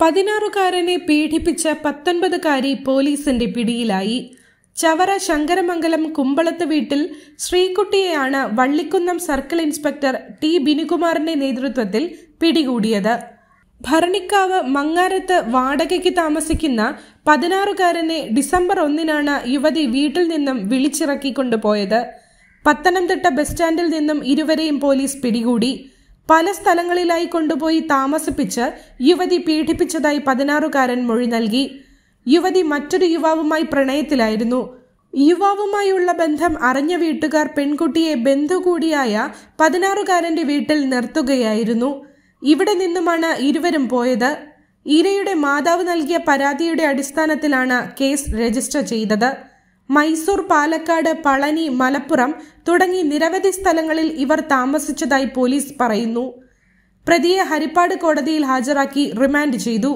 16കാരനെ പീഡിപ്പിച്ച 19കാരി പോലീസിന്റെ പിടിയിലായി. ചവറ ശങ്കരമംഗലം കുമ്പളത്ത് വീട്ടിൽ ശ്രീകുട്ടിയെയാണ് വള്ളിക്കുന്നം സർക്കിൾ ഇൻസ്പെക്ടർ ടി ബിനുകുമാറിന്റെ നേതൃത്വത്തിൽ പിടികൂടിയത്. ഭരണിക്കാവ് മങ്ങാരത്ത് വാടകയ്ക്ക് താമസിക്കുന്ന 16കാരനെ ഡിസംബർ 1-നാണ് യുവതി വീട്ടിൽ നിന്നും വിളിച്ചിറക്കിക്കൊണ്ടുപോയത്. പത്തനംതിട്ട ബസ് സ്റ്റാൻഡിൽ നിന്നും ഇരുവരെയും പോലീസ് പിടികൂടി. പല സ്ഥലങ്ങളിലായി കൊണ്ടുപോയി താമസിപ്പിച്ച് യുവതി പീഡിപ്പിച്ചതായി 16കാരൻ മൊഴി നൽകി. യുവതി മറ്റൊരു യുവാവുമായി പ്രണയത്തിലായിരുന്നു. യുവാവുമായുള്ള ബന്ധം അറിഞ്ഞ വീട്ടുകാർ പെൺകുട്ടിയെ ബന്ധു കൂടിയായ 16കാരന്റെ വീട്ടിൽ നിർത്തുകയായിരുന്നു. ഇവിടെ നിന്നുമാണ് ഇരുവരും പോയത്. ഇരയുടെ മാതാവ് നൽകിയ പരാതിയുടെ അടിസ്ഥാനത്തിലാണ് കേസ് രജിസ്റ്റർ ചെയ്തത്. മൈസൂർ, പാലക്കാട്, പളനി, മലപ്പുറം തുടങ്ങി നിരവധി സ്ഥലങ്ങളിൽ ഇവർ താമസിച്ചതായി പോലീസ് പറയുന്നു. പ്രതിയെ ഹരിപ്പാട് കോടതിയിൽ ഹാജരാക്കി റിമാൻഡ് ചെയ്തു.